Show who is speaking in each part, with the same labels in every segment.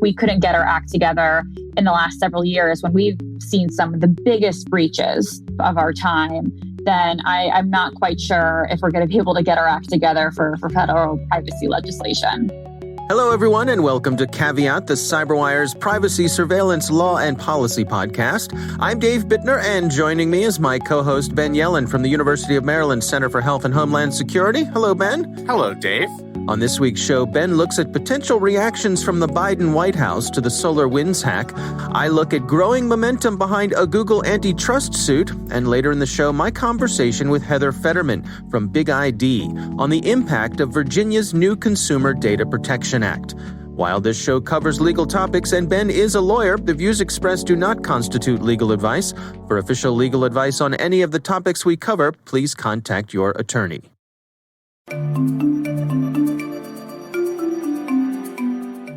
Speaker 1: we couldn't get our act together in the last several years when we've seen some of the biggest breaches of our time, then I'm not quite sure if we're going to be able to get our act together for federal privacy legislation.
Speaker 2: Hello, everyone, and welcome to Caveat, the CyberWire's privacy, surveillance, law, and policy podcast. I'm Dave Bittner, and joining me is my co-host Ben Yelin from the University of Maryland Center for Health and Homeland Security. Hello, Ben.
Speaker 3: Hello, Dave.
Speaker 2: On this week's show, Ben looks at potential reactions from the Biden White House to the SolarWinds hack. I look at growing momentum behind a Google antitrust suit. And later in the show, my conversation with Heather Fetterman from Big ID on the impact of Virginia's new Consumer Data Protection Act. While this show covers legal topics and Ben is a lawyer, the views expressed do not constitute legal advice. For official legal advice on any of the topics we cover, please contact your attorney.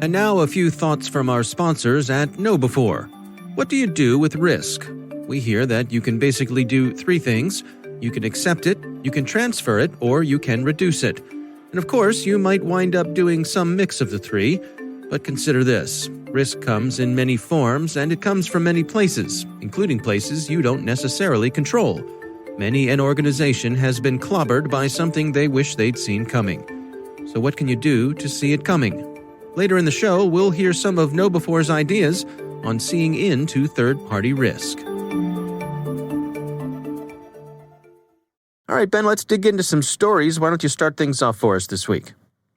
Speaker 2: And now a few thoughts from our sponsors at KnowBe4. What do you do with risk? We hear that you can basically do three things. You can accept it, you can transfer it, or you can reduce it. And of course, you might wind up doing some mix of the three. But consider this. Risk comes in many forms, and it comes from many places, including places you don't necessarily control. Many an organization has been clobbered by something they wish they'd seen coming. So what can you do to see it coming? Later in the show, we'll hear some of KnowBe4's ideas on seeing into third-party risk. All right, Ben, let's dig into some stories. Why don't you start things off for us this week?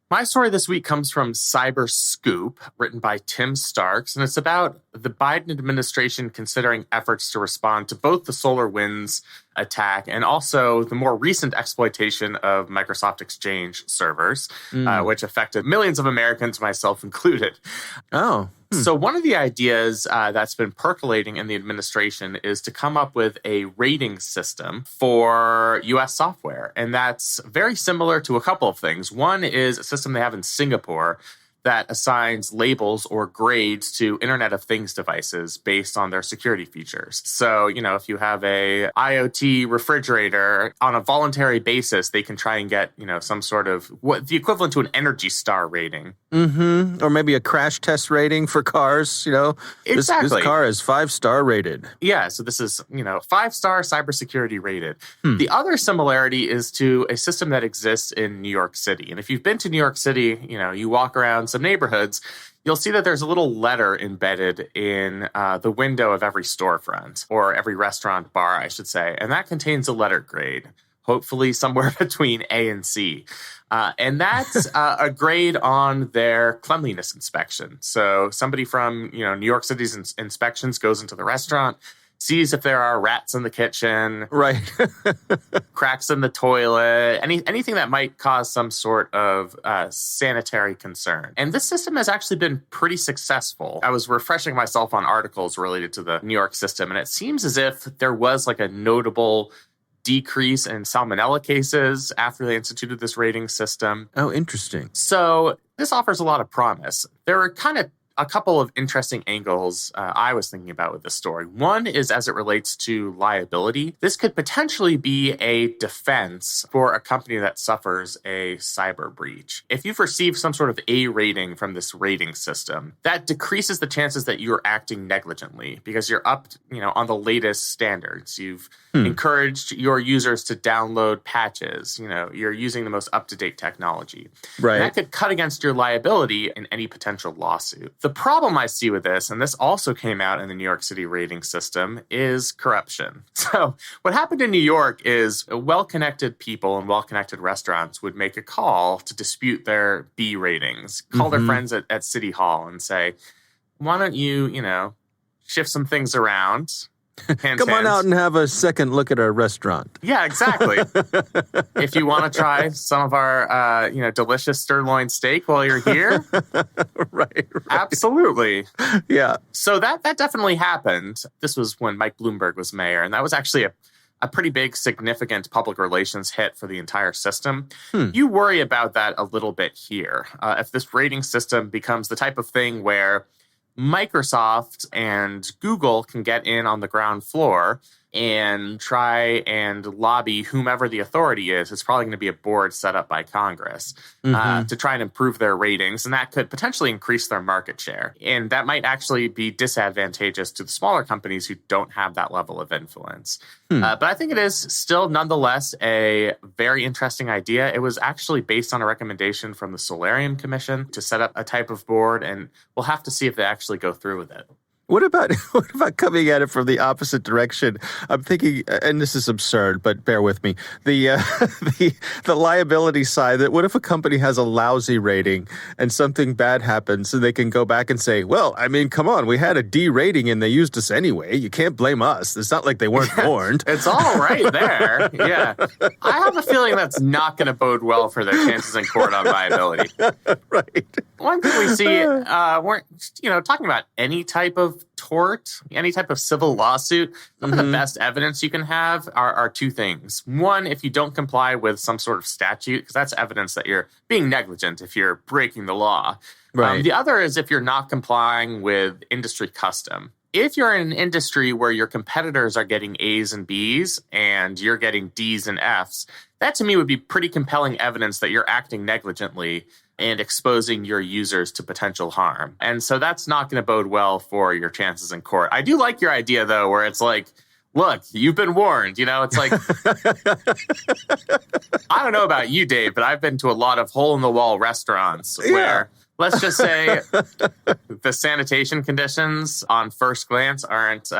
Speaker 3: My story this week comes from CyberScoop, written by Tim Starks, and it's about the Biden administration considering efforts to respond to both the SolarWinds attack and also the more recent exploitation of Microsoft Exchange servers, which affected millions of Americans, myself included.
Speaker 2: Oh.
Speaker 3: So one of the ideas that's been percolating in the administration is to come up with a rating system for U.S. software. And that's very similar to a couple of things. One is a system they have in Singapore that assigns labels or grades to Internet of Things devices based on their security features. So, if you have a IoT refrigerator on a voluntary basis, they can try and get, some sort of the equivalent to an Energy Star rating.
Speaker 2: Mm-hmm. Or maybe a crash test rating for cars,
Speaker 3: Exactly.
Speaker 2: This car is 5-star rated.
Speaker 3: Yeah, so this is, 5-star cybersecurity rated. The other similarity is to a system that exists in New York City. And if you've been to New York City, you walk around some neighborhoods, you'll see that there's a little letter embedded in the window of every storefront, or every restaurant bar, I should say. And that contains a letter grade, hopefully somewhere between A and C. And that's a grade on their cleanliness inspection. So somebody from New York City's inspections goes into the restaurant, sees if there are rats in the kitchen,
Speaker 2: right?
Speaker 3: cracks in the toilet, anything that might cause some sort of sanitary concern. And this system has actually been pretty successful. I was refreshing myself on articles related to the New York system, and it seems as if there was like a notable decrease in salmonella cases after they instituted this rating system.
Speaker 2: Oh, interesting.
Speaker 3: So this offers a lot of promise. There are kind of a couple of interesting angles I was thinking about with this story. One is as it relates to liability. This could potentially be a defense for a company that suffers a cyber breach. If you've received some sort of A rating from this rating system, that decreases the chances that you're acting negligently because you're up, on the latest standards. You've encouraged your users to download patches. You're using the most up-to-date technology.
Speaker 2: Right.
Speaker 3: And that could cut against your liability in any potential lawsuit. The problem I see with this, and this also came out in the New York City rating system, is corruption. So what happened in New York is well-connected people and well-connected restaurants would make a call to dispute their B ratings, call their friends at City Hall and say, why don't you, shift some things around?
Speaker 2: Come on out and have a second look at our restaurant.
Speaker 3: Yeah, exactly. If you want to try some of our, delicious sirloin steak while you're here.
Speaker 2: Right.
Speaker 3: Absolutely.
Speaker 2: Yeah.
Speaker 3: So that definitely happened. This was when Mike Bloomberg was mayor, and that was actually a pretty big, significant public relations hit for the entire system. You worry about that a little bit here. If this rating system becomes the type of thing where Microsoft and Google can get in on the ground floor and try and lobby whomever the authority is. It's probably going to be a board set up by Congress to try and improve their ratings. And that could potentially increase their market share. And that might actually be disadvantageous to the smaller companies who don't have that level of influence. But I think it is still nonetheless a very interesting idea. It was actually based on a recommendation from the Solarium Commission to set up a type of board, and we'll have to see if they actually go through with it.
Speaker 4: What about coming at it from the opposite direction? I'm thinking, and this is absurd, but bear with me. The the liability side. That what if a company has a lousy rating and something bad happens, and they can go back and say, "Well, I mean, come on, we had a D rating and they used us anyway. You can't blame us. It's not like they weren't warned."
Speaker 3: It's all right there. Yeah, I have a feeling that's not going to bode well for their chances in court on viability.
Speaker 4: Right.
Speaker 3: One thing we see, we're talking about any type of tort, any type of civil lawsuit. Some of the best evidence you can have are two things. One, if you don't comply with some sort of statute, because that's evidence that you're being negligent if you're breaking the law.
Speaker 4: Right.
Speaker 3: The other is if you're not complying with industry custom. If you're in an industry where your competitors are getting A's and B's and you're getting D's and F's, that to me would be pretty compelling evidence that you're acting negligently and exposing your users to potential harm. And so that's not going to bode well for your chances in court. I do like your idea, though, where it's like, look, you've been warned. It's like, I don't know about you, Dave, but I've been to a lot of hole-in-the-wall restaurants where, let's just say, the sanitation conditions on first glance aren't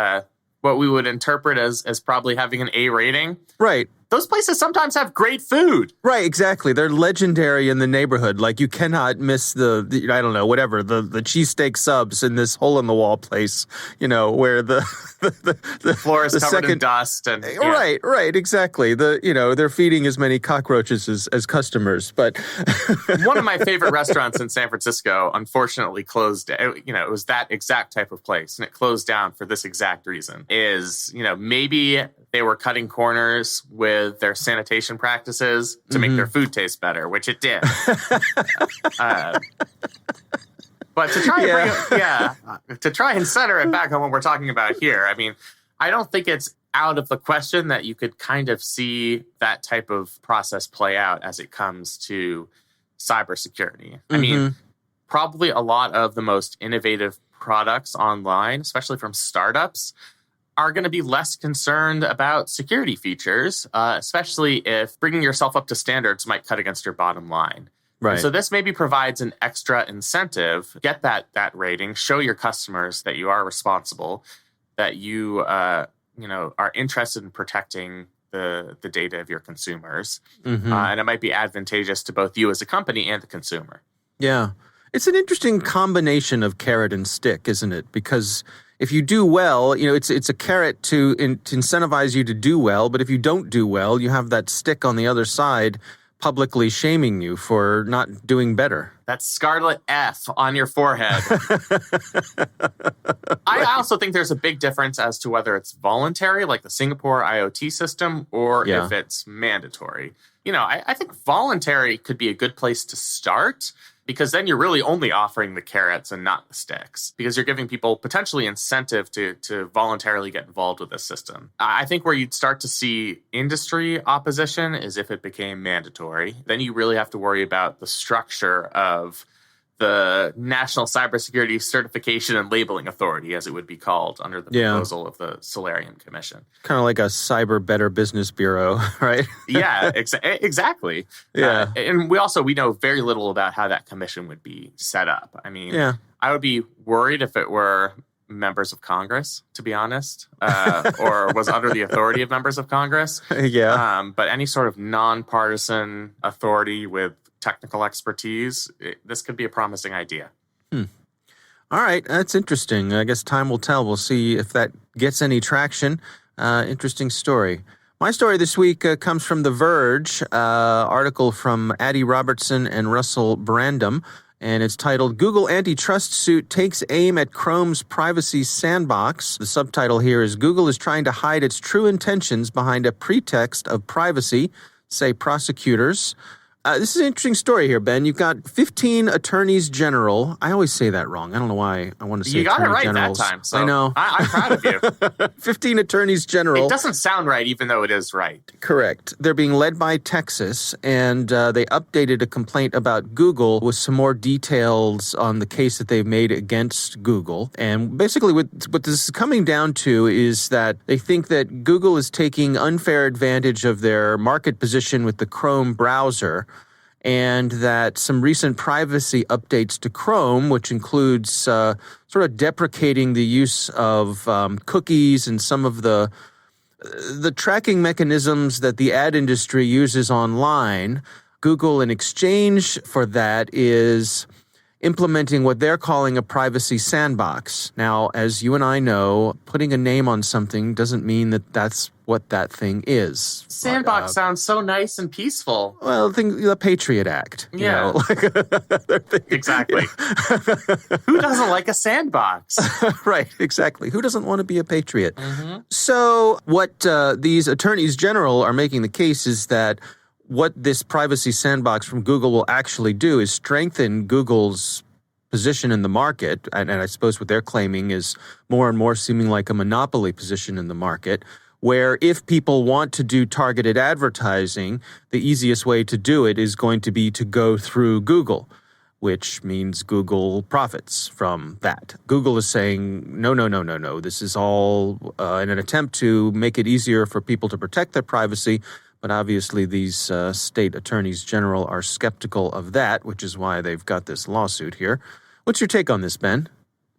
Speaker 3: what we would interpret as probably having an A rating.
Speaker 4: Right.
Speaker 3: Those places sometimes have great food.
Speaker 4: Right, exactly. They're legendary in the neighborhood. Like, you cannot miss the the cheesesteak subs in this hole-in-the-wall place, where the
Speaker 3: floor is covered in dust. And
Speaker 4: yeah. Right, exactly. They're feeding as many cockroaches as customers. But
Speaker 3: one of my favorite restaurants in San Francisco, unfortunately, closed. It was that exact type of place, and it closed down for this exact reason. Maybe they were cutting corners with their sanitation practices to make their food taste better, which it did. But to try and center it back on what we're talking about here, I mean, I don't think it's out of the question that you could kind of see that type of process play out as it comes to cybersecurity. I mean, probably a lot of the most innovative products online, especially from startups, are going to be less concerned about security features, especially if bringing yourself up to standards might cut against your bottom line.
Speaker 4: Right.
Speaker 3: And so this maybe provides an extra incentive. Get that rating. Show your customers that you are responsible, that you are interested in protecting the data of your consumers, and it might be advantageous to both you as a company and the consumer.
Speaker 4: Yeah, it's an interesting combination of carrot and stick, isn't it? Because if you do well, it's a carrot to incentivize you to do well. But if you don't do well, you have that stick on the other side publicly shaming you for not doing better.
Speaker 3: That scarlet F on your forehead. I also think there's a big difference as to whether it's voluntary, like the Singapore IoT system, or if it's mandatory. I think voluntary could be a good place to start, because then you're really only offering the carrots and not the sticks, because you're giving people potentially incentive to voluntarily get involved with this system. I think where you'd start to see industry opposition is if it became mandatory. Then you really have to worry about the structure of the National Cybersecurity Certification and Labeling Authority, as it would be called under the proposal of the Solarium Commission.
Speaker 4: Kind of like a Cyber Better Business Bureau, right?
Speaker 3: Yeah, exactly.
Speaker 4: Yeah.
Speaker 3: And we know very little about how that commission would be set up. I mean, I would be worried if it were members of Congress, to be honest, or was under the authority of members of Congress. But any sort of nonpartisan authority with technical expertise, this could be a promising idea.
Speaker 4: All right, that's interesting. I guess time will tell. We'll see if that gets any traction. Interesting story. My story this week comes from The Verge, article from Addie Robertson and Russell Brandom, and it's titled, Google Antitrust Suit Takes Aim at Chrome's Privacy Sandbox. The subtitle here is, Google is trying to hide its true intentions behind a pretext of privacy, say prosecutors. This is an interesting story here, Ben. You've got 15 attorneys general. I always say that wrong. I don't know why I want to say
Speaker 3: you got it right
Speaker 4: generals.
Speaker 3: that time. So
Speaker 4: I know.
Speaker 3: I'm proud of you.
Speaker 4: 15 attorneys general.
Speaker 3: It doesn't sound right, even though it is right.
Speaker 4: Correct. They're being led by Texas, and they updated a complaint about Google with some more details on the case that they've made against Google. And basically what this is coming down to is that they think that Google is taking unfair advantage of their market position with the Chrome browser, and that some recent privacy updates to Chrome, which includes sort of deprecating the use of cookies and some of the tracking mechanisms that the ad industry uses online, Google, in exchange for that, is implementing what they're calling a privacy sandbox. Now, as you and I know, putting a name on something doesn't mean that that's what that thing is.
Speaker 3: Sandbox sounds so nice and peaceful.
Speaker 4: Well, the Patriot Act.
Speaker 3: Yeah. Exactly.
Speaker 4: Yeah.
Speaker 3: Who doesn't like a sandbox?
Speaker 4: Right, exactly. Who doesn't want to be a patriot?
Speaker 3: Mm-hmm.
Speaker 4: So what these attorneys general are making the case is that what this privacy sandbox from Google will actually do is strengthen Google's position in the market. And I suppose what they're claiming is more and more seeming like a monopoly position in the market, where if people want to do targeted advertising, the easiest way to do it is going to be to go through Google, which means Google profits from that. Google is saying, no. This is all in an attempt to make it easier for people to protect their privacy. But obviously, these state attorneys general are skeptical of that, which is why they've got this lawsuit here. What's your take on this, Ben?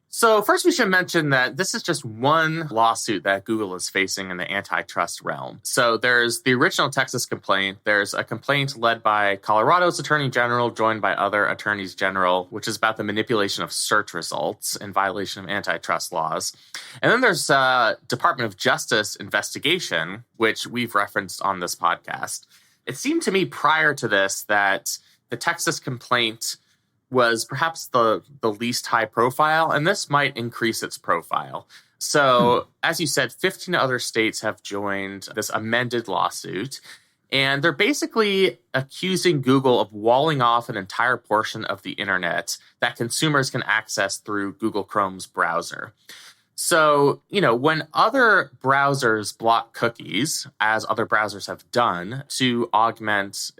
Speaker 3: So first, we should mention that this is just one lawsuit that Google is facing in the antitrust realm. So there's the original Texas complaint. There's a complaint led by Colorado's attorney general, joined by other attorneys general, which is about the manipulation of search results in violation of antitrust laws. And then there's a Department of Justice investigation, which we've referenced on this podcast. It seemed to me prior to this that the Texas complaint was perhaps the least high profile, and this might increase its profile. So, as you said, 15 other states have joined this amended lawsuit, and they're basically accusing Google of walling off an entire portion of the internet that consumers can access through Google Chrome's browser. So, when other browsers block cookies, as other browsers have done, to augment,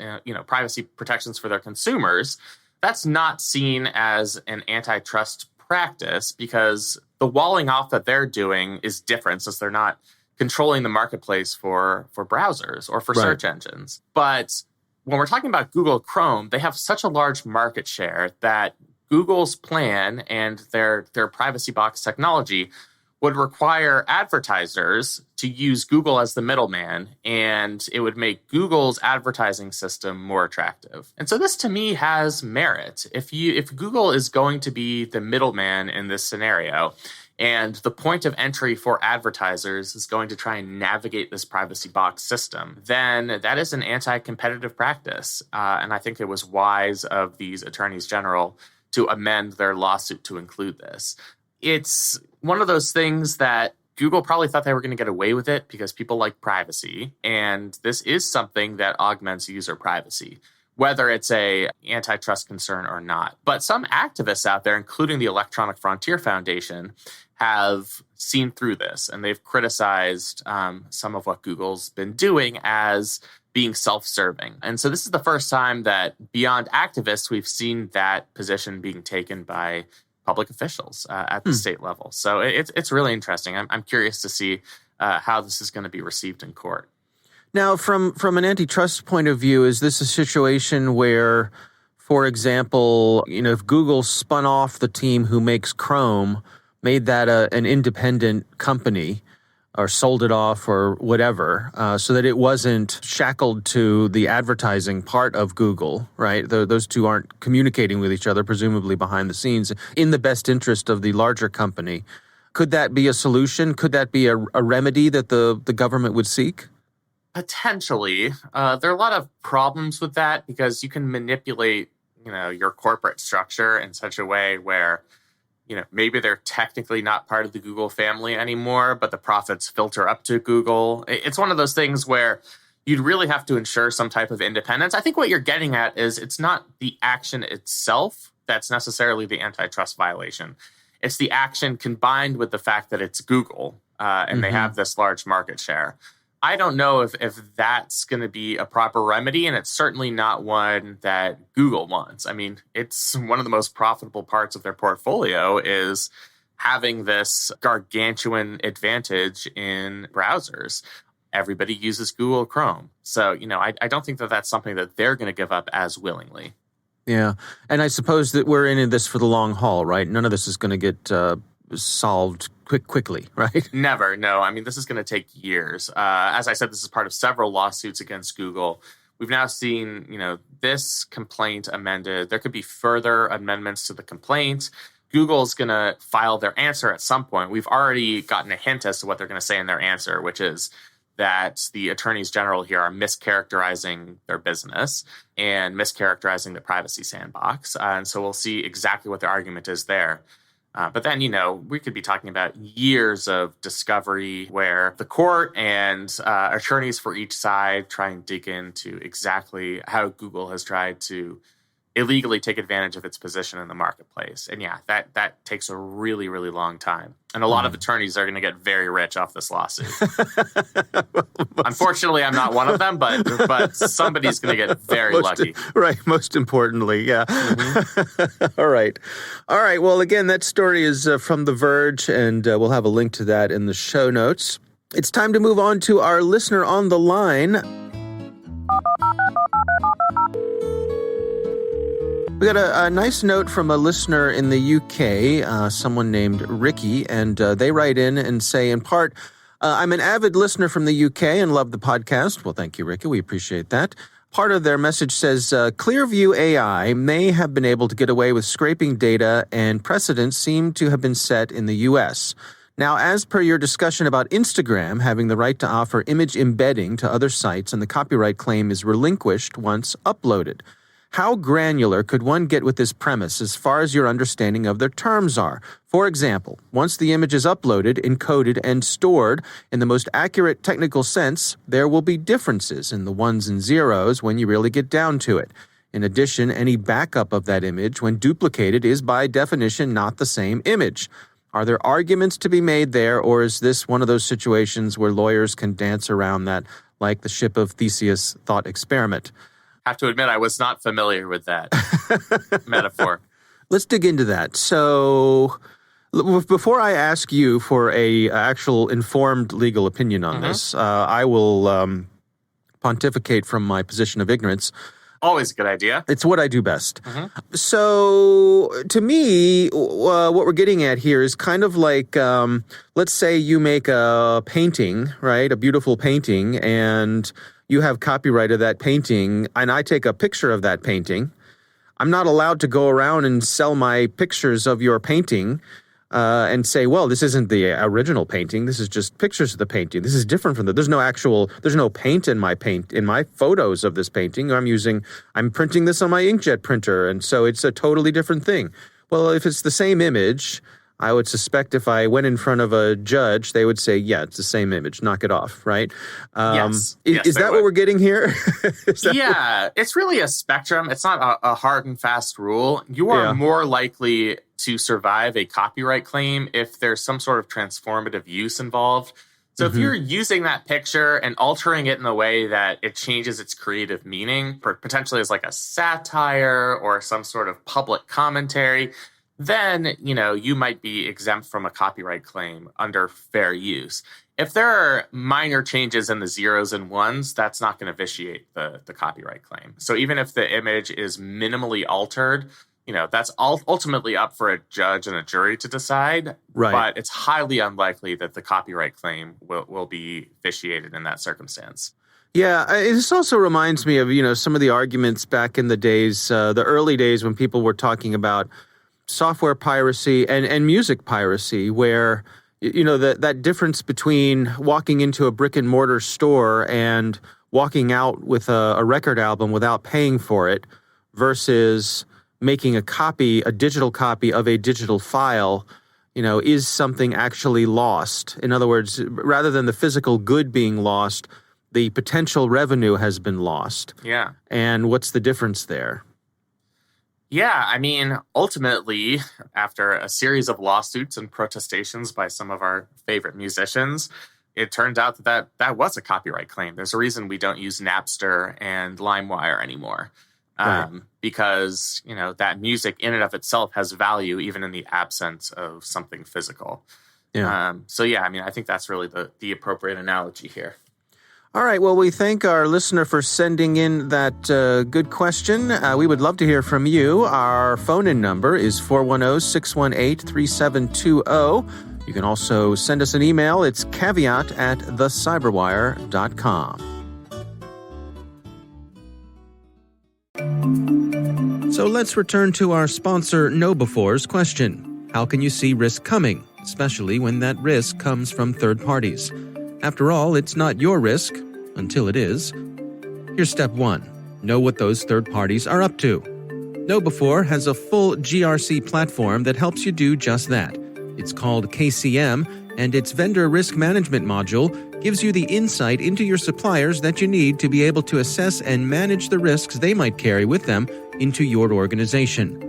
Speaker 3: privacy protections for their consumers, that's not seen as an antitrust practice because the walling off that they're doing is different since they're not controlling the marketplace for browsers or for search engines. But when we're talking about Google Chrome, they have such a large market share that Google's plan and their privacy box technology would require advertisers to use Google as the middleman, and it would make Google's advertising system more attractive. And so this, to me, has merit. If Google is going to be the middleman in this scenario, and the point of entry for advertisers is going to try and navigate this privacy box system, then that is an anti-competitive practice. And I think it was wise of these attorneys general to amend their lawsuit to include this. It's one of those things that Google probably thought they were going to get away with it because people like privacy. And this is something that augments user privacy, whether it's a antitrust concern or not. But some activists out there, including the Electronic Frontier Foundation, have seen through this. And they've criticized some of what Google's been doing as being self-serving. And so this is the first time that beyond activists, we've seen that position being taken by public officials at the state level. So it's really interesting. I'm curious to see how this is going to be received in court.
Speaker 4: Now, from an antitrust point of view, is this a situation where, for example, if Google spun off the team who makes Chrome, made that an independent company, or sold it off or whatever, so that it wasn't shackled to the advertising part of Google, right? Those two aren't communicating with each other, presumably behind the scenes, in the best interest of the larger company. Could that be a solution? Could that be a remedy that the government would seek?
Speaker 3: Potentially. There are a lot of problems with that because you can manipulate, your corporate structure in such a way where maybe they're technically not part of the Google family anymore, but the profits filter up to Google. It's one of those things where, you'd really have to ensure some type of independence. I think what you're getting at is it's not the action itself that's necessarily the antitrust violation. It's the action combined with the fact that it's Google and they have this large market share. I don't know if that's going to be a proper remedy, and it's certainly not one that Google wants. I mean, it's one of the most profitable parts of their portfolio is having this gargantuan advantage in browsers. Everybody uses Google Chrome. So, I don't think that that's something that they're going to give up as willingly.
Speaker 4: Yeah. And I suppose that we're in this for the long haul, right? None of this is going to get solved quickly, right?
Speaker 3: Never. No. I mean, this is going to take years. As I said, this is part of several lawsuits against Google. We've now seen, this complaint amended. There could be further amendments to the complaint. Google's going to file their answer at some point. We've already gotten a hint as to what they're going to say in their answer, which is that the attorneys general here are mischaracterizing their business and mischaracterizing the privacy sandbox. And so we'll see exactly what their argument is there. But then, we could be talking about years of discovery where the court and attorneys for each side try and dig into exactly how Google has tried to illegally take advantage of its position in the marketplace. And yeah, that takes a really, really long time. And a lot of attorneys are going to get very rich off this lawsuit. Unfortunately, I'm not one of them, but somebody's going to get very lucky.
Speaker 4: Right. Most importantly, yeah. All right. Well, again, that story is from The Verge, and we'll have a link to that in the show notes. It's time to move on to our listener on the line. We got a nice note from a listener in the UK, someone named Ricky, and they write in and say, in part, I'm an avid listener from the UK and love the podcast. Well, thank you, Ricky. We appreciate that. Part of their message says, Clearview AI may have been able to get away with scraping data, and precedents seem to have been set in the U.S. Now, as per your discussion about Instagram having the right to offer image embedding to other sites and the copyright claim is relinquished once uploaded, how granular could one get with this premise as far as your understanding of their terms are? For example, once the image is uploaded, encoded, and stored in the most accurate technical sense, there will be differences in the ones and zeros when you really get down to it. In addition, any backup of that image, when duplicated, is by definition not the same image. Are there arguments to be made there, or is this one of those situations where lawyers can dance around that like the ship of Theseus thought experiment?
Speaker 3: I have to admit, I was not familiar with that metaphor.
Speaker 4: Let's dig into that. So before I ask you for a actual informed legal opinion on this, I will pontificate from my position of ignorance.
Speaker 3: Always a good idea.
Speaker 4: It's what I do best. So to me, what we're getting at here is kind of like, let's say you make a painting, right? A beautiful painting, and you have copyright of that painting, and I take a picture of that painting. I'm not allowed to go around and sell my pictures of your painting and say, well, this isn't the original painting. This is just pictures of the painting. This is different from there's no paint in my photos of this painting. I'm printing this on my inkjet printer, and so it's a totally different thing. Well, if it's the same image, I would suspect if I went in front of a judge, they would say, yeah, it's the same image. Knock it off, right?
Speaker 3: Yes.
Speaker 4: Is that what we're getting here?
Speaker 3: It's really a spectrum. It's not a hard and fast rule. You are more likely to survive a copyright claim if there's some sort of transformative use involved. So if you're using that picture and altering it in a way that it changes its creative meaning, potentially as like a satire or some sort of public commentary, then, you might be exempt from a copyright claim under fair use. If there are minor changes in the zeros and ones, that's not going to vitiate the copyright claim. So even if the image is minimally altered, that's ultimately up for a judge and a jury to decide. Right. But it's highly unlikely that the copyright claim will be vitiated in that circumstance.
Speaker 4: Yeah, this also reminds me of, some of the arguments back in the days, the early days when people were talking about software piracy and music piracy, where, that difference between walking into a brick and mortar store and walking out with a record album without paying for it versus making a digital copy of a digital file, is something actually lost. In other words, rather than the physical good being lost, the potential revenue has been lost.
Speaker 3: Yeah.
Speaker 4: And what's the difference there?
Speaker 3: Yeah, I mean, ultimately, after a series of lawsuits and protestations by some of our favorite musicians, it turned out that was a copyright claim. There's a reason we don't use Napster and LimeWire anymore.
Speaker 4: Right.
Speaker 3: Because, that music in and of itself has value even in the absence of something physical.
Speaker 4: Yeah.
Speaker 3: I think that's really the appropriate analogy here.
Speaker 4: All right. Well, we thank our listener for sending in that good question. We would love to hear from you. Our phone-in number is 410-618-3720. You can also send us an email. It's caveat@thecyberwire.com.
Speaker 2: So let's return to our sponsor KnowBefore's question. How can you see risk coming, especially when that risk comes from third parties? After all, it's not your risk until it is. Here's step 1. Know what those third parties are up to. KnowBefore has a full GRC platform that helps you do just that. It's called KCM, and its vendor risk management module gives you the insight into your suppliers that you need to be able to assess and manage the risks they might carry with them into your organization.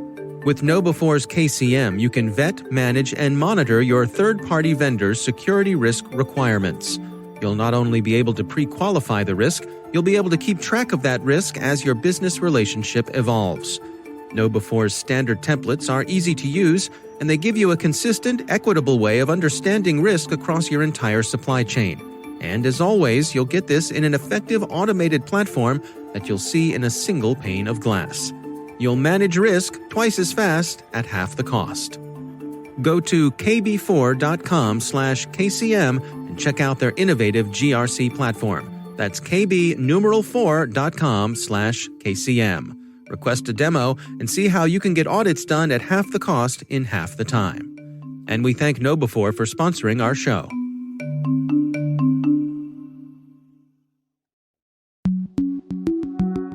Speaker 2: With KnowBefore's KCM, you can vet, manage, and monitor your third-party vendors' security risk requirements. You'll not only be able to pre-qualify the risk, you'll be able to keep track of that risk as your business relationship evolves. KnowBefore's standard templates are easy to use, and they give you a consistent, equitable way of understanding risk across your entire supply chain. And as always, you'll get this in an effective automated platform that you'll see in a single pane of glass. You'll manage risk twice as fast at half the cost. Go to kb4.com/KCM and check out their innovative GRC platform. That's kb4.com/KCM. Request a demo and see how you can get audits done at half the cost in half the time. And we thank KnowBefore for sponsoring our show.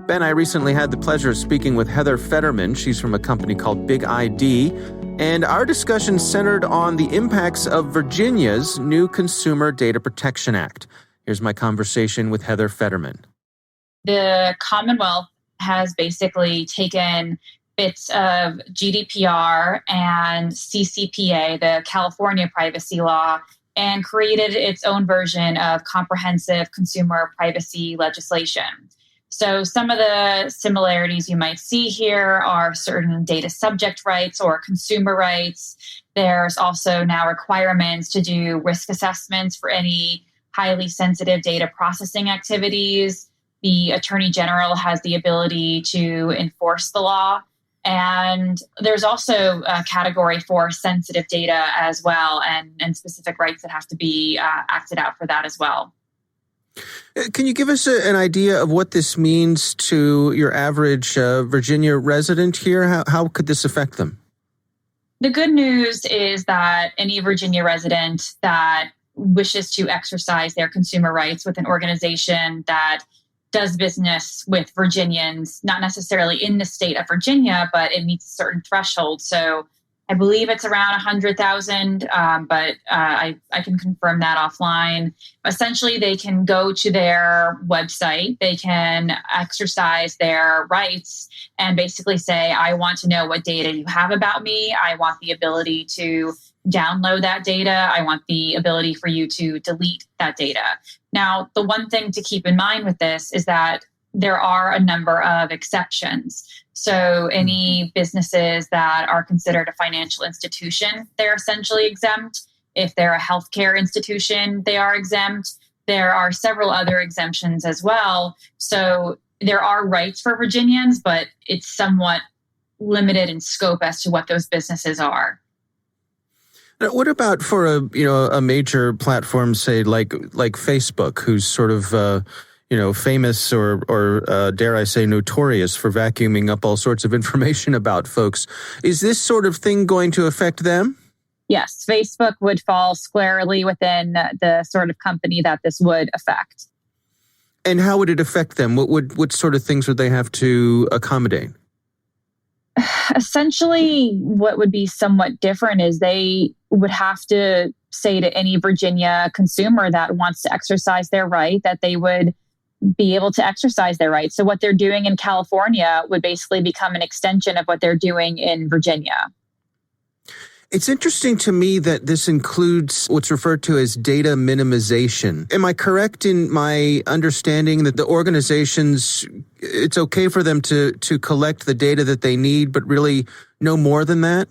Speaker 4: Ben, I recently had the pleasure of speaking with Heather Fetterman. She's from a company called Big ID. And our discussion centered on the impacts of Virginia's new Consumer Data Protection Act. Here's my conversation with Heather Fetterman.
Speaker 1: The Commonwealth has basically taken bits of GDPR and CCPA, the California privacy law, and created its own version of comprehensive consumer privacy legislation. So some of the similarities you might see here are certain data subject rights or consumer rights. There's also now requirements to do risk assessments for any highly sensitive data processing activities. The Attorney General has the ability to enforce the law. And there's also a category for sensitive data as well, and specific rights that have to be acted out for that as well.
Speaker 4: Can you give us an idea of what this means to your average Virginia resident here? How could this affect them?
Speaker 1: The good news is that any Virginia resident that wishes to exercise their consumer rights with an organization that does business with Virginians, not necessarily in the state of Virginia, but it meets a certain threshold. So I believe it's around 100,000, but I can confirm that offline. Essentially, they can go to their website, they can exercise their rights and basically say, I want to know what data you have about me. I want the ability to download that data. I want the ability for you to delete that data. Now, the one thing to keep in mind with this is that there are a number of exceptions. So any businesses that are considered a financial institution, they're essentially exempt. If they're a healthcare institution, they are exempt. There are several other exemptions as well. So there are rights for Virginians, but it's somewhat limited in scope as to what those businesses are.
Speaker 4: What about for a major platform, say like Facebook, who's sort of famous or dare I say notorious for vacuuming up all sorts of information about folks? Is this sort of thing going to affect them?
Speaker 1: Yes, Facebook would fall squarely within the sort of company that this would affect.
Speaker 4: And how would it affect them? What sort of things would they have to accommodate?
Speaker 1: Essentially, what would be somewhat different is they would have to say to any Virginia consumer that wants to exercise their right that they would be able to exercise their right. So what they're doing in California would basically become an extension of what they're doing in Virginia.
Speaker 4: It's interesting to me that this includes what's referred to as data minimization. Am I correct in my understanding that the organizations, it's okay for them to collect the data that they need, but really no more than that?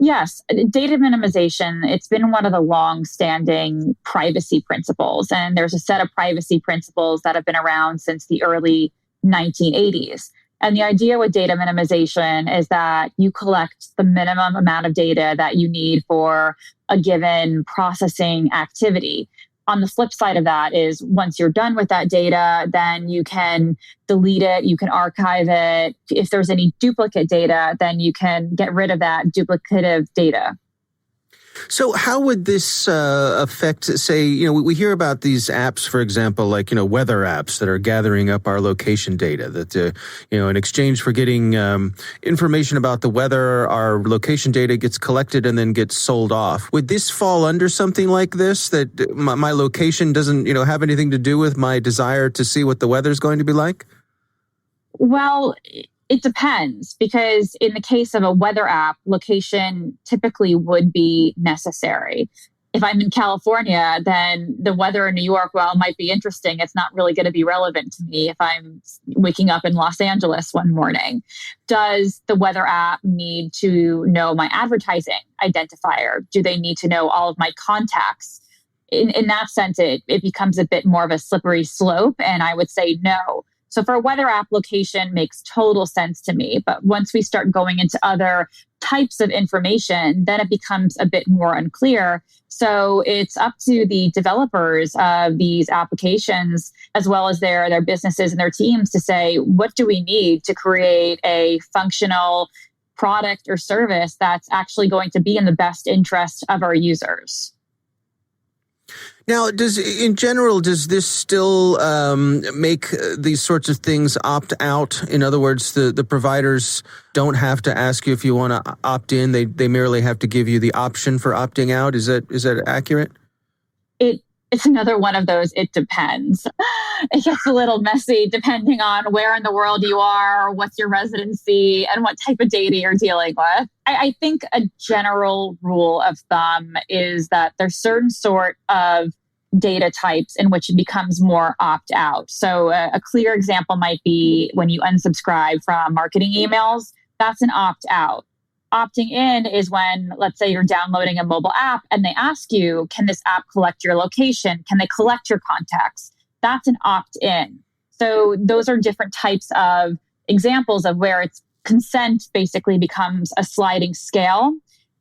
Speaker 1: Yes, data minimization, it's been one of the long-standing privacy principles. And there's a set of privacy principles that have been around since the early 1980s. And the idea with data minimization is that you collect the minimum amount of data that you need for a given processing activity. On the flip side of that is once you're done with that data, then you can delete it, you can archive it. If there's any duplicate data, then you can get rid of that duplicative data.
Speaker 4: So how would this affect, say, we hear about these apps, for example, like, weather apps that are gathering up our location data that, in exchange for getting information about the weather, our location data gets collected and then gets sold off. Would this fall under something like this, that my location doesn't, have anything to do with my desire to see what the weather is going to be like?
Speaker 1: Well, it depends, because in the case of a weather app, location typically would be necessary. If I'm in California, then the weather in New York, while it might be interesting, it's not really going to be relevant to me if I'm waking up in Los Angeles one morning. Does the weather app need to know my advertising identifier? Do they need to know all of my contacts? In that sense, it becomes a bit more of a slippery slope, and I would say no. So for a weather application makes total sense to me. But once we start going into other types of information, then it becomes a bit more unclear. So it's up to the developers of these applications, as well as their businesses and their teams, to say, what do we need to create a functional product or service that's actually going to be in the best interest of our users?
Speaker 4: Now, does this still make these sorts of things opt out? In other words, the providers don't have to ask you if you want to opt in. They merely have to give you the option for opting out. Is that accurate?
Speaker 1: It's another one of those, it depends. It gets a little messy depending on where in the world you are, what's your residency, and what type of data you're dealing with. I think a general rule of thumb is that there's certain sort of data types in which it becomes more opt-out. So a clear example might be when you unsubscribe from marketing emails, that's an opt-out. Opting in is when, let's say you're downloading a mobile app and they ask you, can this app collect your location? Can they collect your contacts? That's an opt-in. So those are different types of examples of where it's consent basically becomes a sliding scale.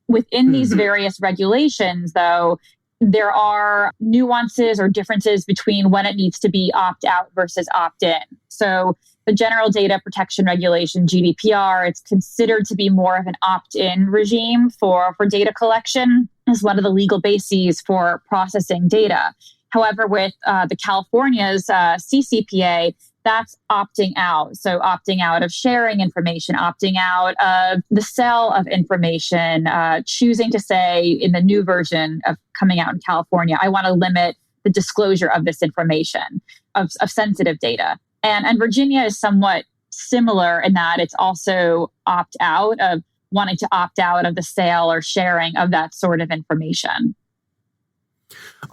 Speaker 1: Within these various regulations, though, there are nuances or differences between when it needs to be opt-out versus opt-in. So the General Data Protection Regulation, GDPR, it's considered to be more of an opt-in regime for data collection as one of the legal bases for processing data. However, with the California's CCPA, that's opting out. So opting out of sharing information, opting out of the sale of information, choosing to say in the new version of coming out in California, I want to limit the disclosure of this information, of sensitive data. And Virginia is somewhat similar in that it's also opt out of wanting to opt out of the sale or sharing of that sort of information.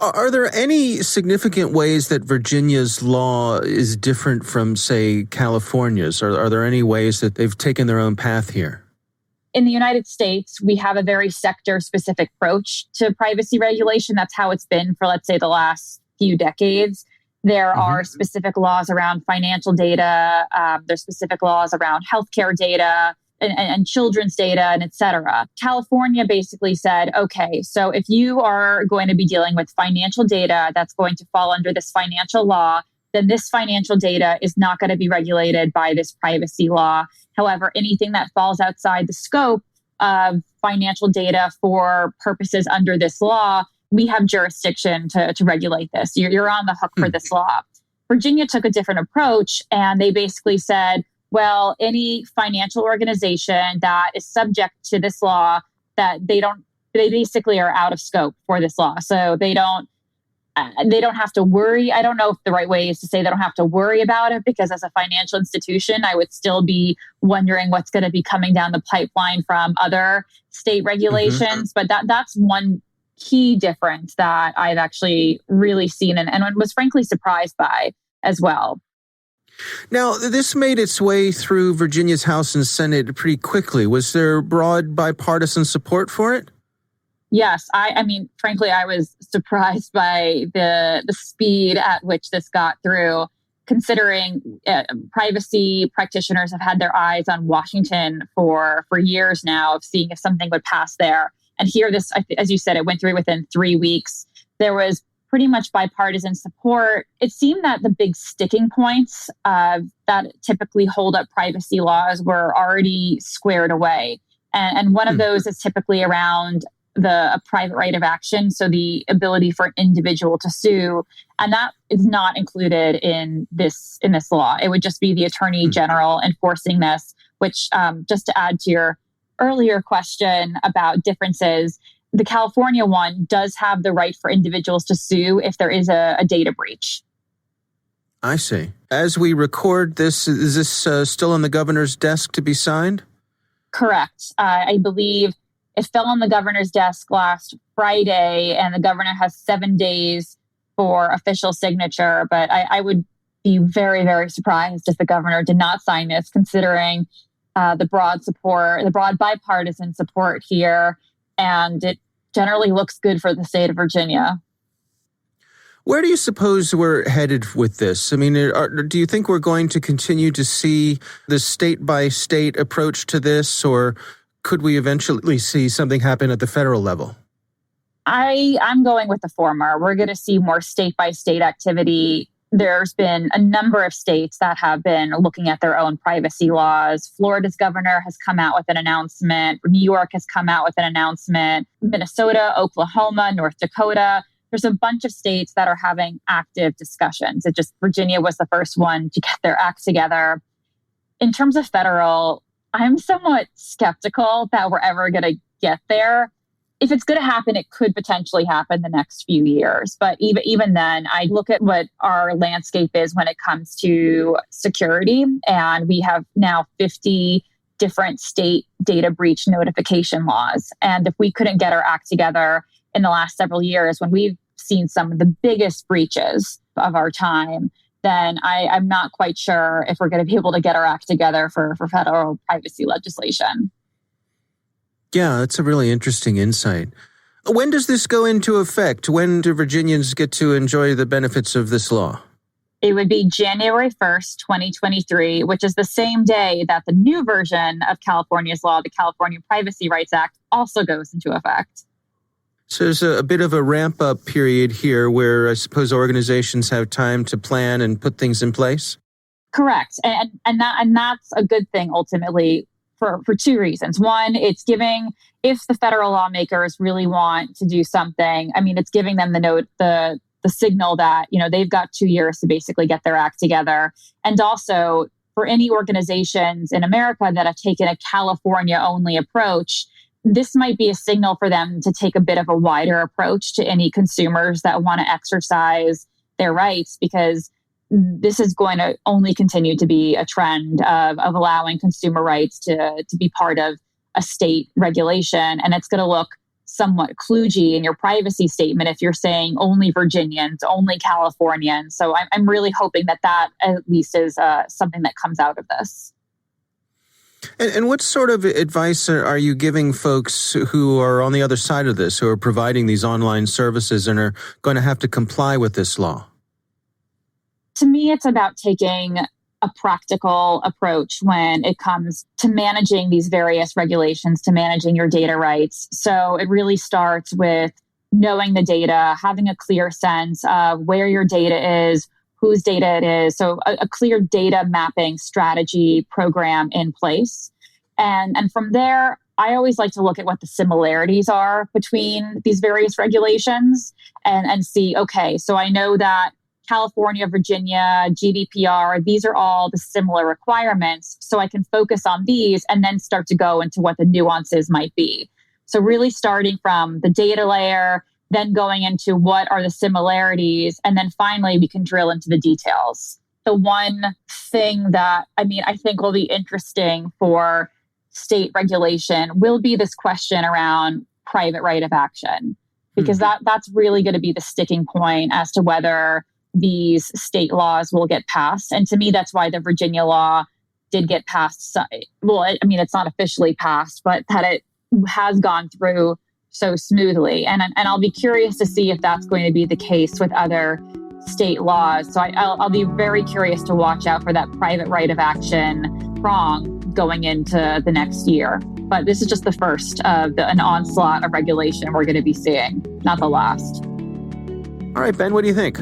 Speaker 4: Are there any significant ways that Virginia's law is different from, say, California's? Are there any ways that they've taken their own path here?
Speaker 1: In the United States, we have a very sector-specific approach to privacy regulation. That's how it's been for, let's say, the last few decades. There are specific laws around financial data. There's specific laws around healthcare data and children's data, and et cetera. California basically said, okay, so if you are going to be dealing with financial data that's going to fall under this financial law, then this financial data is not going to be regulated by this privacy law. However, anything that falls outside the scope of financial data for purposes under this law, we have jurisdiction to regulate this. You're on the hook for this law. Virginia took a different approach, and they basically said, well, any financial organization that is subject to this law, that they don't they basically are out of scope for this law. So they don't have to worry. I don't know if the right way is to say they don't have to worry about it, because as a financial institution, I would still be wondering what's going to be coming down the pipeline from other state regulations. But that's one key difference that I've actually really seen and was frankly surprised by as well.
Speaker 4: Now, this made its way through Virginia's House and Senate pretty quickly. Was there broad bipartisan support for it?
Speaker 1: Yes. I mean, frankly, I was surprised by the speed at which this got through, considering privacy practitioners have had their eyes on Washington for years now of seeing if something would pass there. And here, this, as you said, it went through within 3 weeks. There was pretty much bipartisan support. It seemed that the big sticking points that typically hold up privacy laws were already squared away. And one of those is typically around a private right of action, so the ability for an individual to sue. And that is not included in this law. It would just be the Attorney General enforcing this, which, just to add to your earlier question about differences, the California one does have the right for individuals to sue if there is a data breach.
Speaker 4: I see. As we record this, is this still on the governor's desk to be signed?
Speaker 1: Correct. I believe it fell on the governor's desk last Friday, and the governor has 7 days for official signature. But I would be very, very surprised if the governor did not sign this, considering the broad bipartisan support here, and it generally looks good for the state of Virginia.
Speaker 4: Where do you suppose we're headed with this? I mean, do you think we're going to continue to see the state-by-state approach to this, or could we eventually see something happen at the federal level?
Speaker 1: I'm going with the former. We're going to see more state-by-state activity. There's been a number of states that have been looking at their own privacy laws. Florida's governor has come out with an announcement. New York has come out with an announcement. Minnesota, Oklahoma, North Dakota. There's a bunch of states that are having active discussions. Virginia was the first one to get their act together. In terms of federal, I'm somewhat skeptical that we're ever going to get there. If it's going to happen, it could potentially happen the next few years. But even then, I look at what our landscape is when it comes to security. And we have now 50 different state data breach notification laws. And if we couldn't get our act together in the last several years, when we've seen some of the biggest breaches of our time, then I'm not quite sure if we're going to be able to get our act together for federal privacy legislation.
Speaker 4: Yeah, that's a really interesting insight. When does this go into effect? When do Virginians get to enjoy the benefits of this law?
Speaker 1: It would be January 1st, 2023, which is the same day that the new version of California's law, the California Privacy Rights Act, also goes into effect.
Speaker 4: So there's a bit of a ramp-up period here where I suppose organizations have time to plan and put things in place?
Speaker 1: Correct. And that's a good thing, ultimately, for 2 reasons. One, it's giving, if the federal lawmakers really want to do something, I mean, it's giving them the signal that, they've got 2 years to basically get their act together. And also, for any organizations in America that have taken a California-only approach, this might be a signal for them to take a bit of a wider approach to any consumers that want to exercise their rights, because this is going to only continue to be a trend of allowing consumer rights to be part of a state regulation. And it's going to look somewhat kludgy in your privacy statement if you're saying only Virginians, only Californians. So I'm really hoping that at least is something that comes out of this.
Speaker 4: And what sort of advice are you giving folks who are on the other side of this, who are providing these online services and are going to have to comply with this law?
Speaker 1: To me, it's about taking a practical approach when it comes to managing these various regulations, to managing your data rights. So it really starts with knowing the data, having a clear sense of where your data is, whose data it is. So a clear data mapping strategy program in place. And from there, I always like to look at what the similarities are between these various regulations and see, okay, so I know that California, Virginia, GDPR, these are all the similar requirements. So I can focus on these and then start to go into what the nuances might be. So really starting from the data layer, then going into what are the similarities, and then finally we can drill into the details. The one thing that, I think will be interesting for state regulation will be this question around private right of action, because that's really going to be the sticking point as to whether these state laws will get passed. And to me, that's why the Virginia law did get passed. Well, it's not officially passed, but that it has gone through so smoothly. And I'll be curious to see if that's going to be the case with other state laws. So I'll be very curious to watch out for that private right of action prong going into the next year. But this is just the first of an onslaught of regulation we're going to be seeing, not the last.
Speaker 4: All right, Ben, what do you think?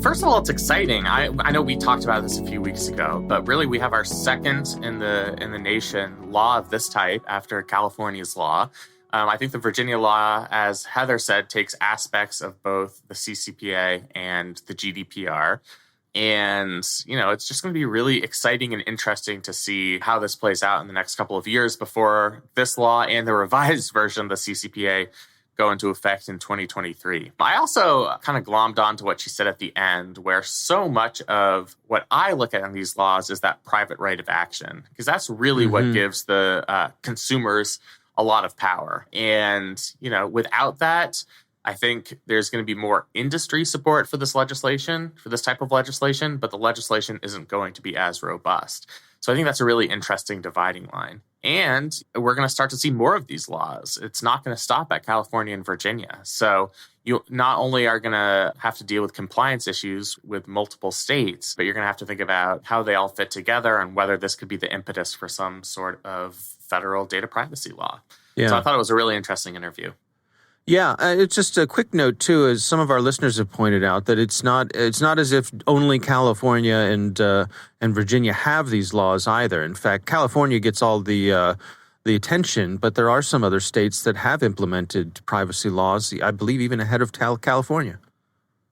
Speaker 3: First of all, it's exciting. I know we talked about this a few weeks ago, but really we have our second in the nation law of this type after California's law. I think the Virginia law, as Heather said, takes aspects of both the CCPA and the GDPR. And, it's just going to be really exciting and interesting to see how this plays out in the next couple of years before this law and the revised version of the CCPA go into effect in 2023. I also kind of glommed onto what she said at the end, where so much of what I look at in these laws is that private right of action, because that's really what gives the consumers a lot of power. And, without that, I think there's going to be more industry support for this legislation, for this type of legislation, but the legislation isn't going to be as robust. So I think that's a really interesting dividing line. And we're going to start to see more of these laws. It's not going to stop at California and Virginia. So you not only are going to have to deal with compliance issues with multiple states, but you're going to have to think about how they all fit together and whether this could be the impetus for some sort of federal data privacy law. Yeah. So I thought it was a really interesting interview.
Speaker 4: Yeah, it's just a quick note too, as some of our listeners have pointed out, that it's not as if only California and Virginia have these laws either. In fact, California gets all the attention, but there are some other states that have implemented privacy laws, I believe even ahead of California.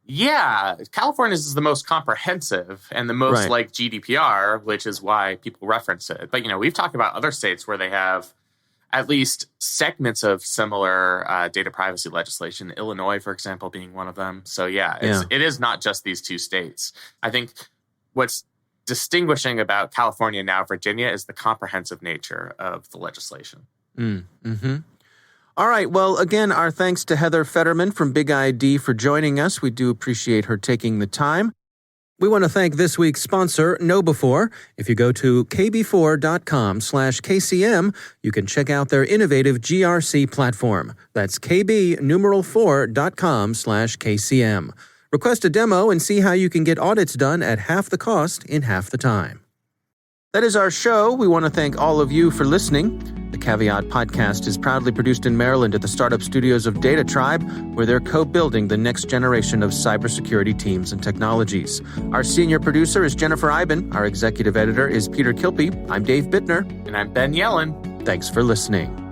Speaker 3: Yeah, California's is the most comprehensive and the most like GDPR, which is why people reference it. But, we've talked about other states where they have at least segments of similar data privacy legislation, Illinois, for example, being one of them. So, it is not just these two states. I think what's distinguishing about California and now Virginia is the comprehensive nature of the legislation.
Speaker 4: Mm-hmm. All right. Well, again, our thanks to Heather Fetterman from Big ID for joining us. We do appreciate her taking the time. We want to thank this week's sponsor, KnowBe4. If you go to kb4.com/KCM, you can check out their innovative GRC platform. That's kb4.com/KCM. Request a demo and see how you can get audits done at half the cost in half the time. That is our show. We want to thank all of you for listening. The Caveat podcast is proudly produced in Maryland at the startup studios of Data Tribe, where they're co-building the next generation of cybersecurity teams and technologies. Our senior producer is Jennifer Iben. Our executive editor is Peter Kilpie. I'm Dave Bittner.
Speaker 3: And I'm Ben Yellen.
Speaker 4: Thanks for listening.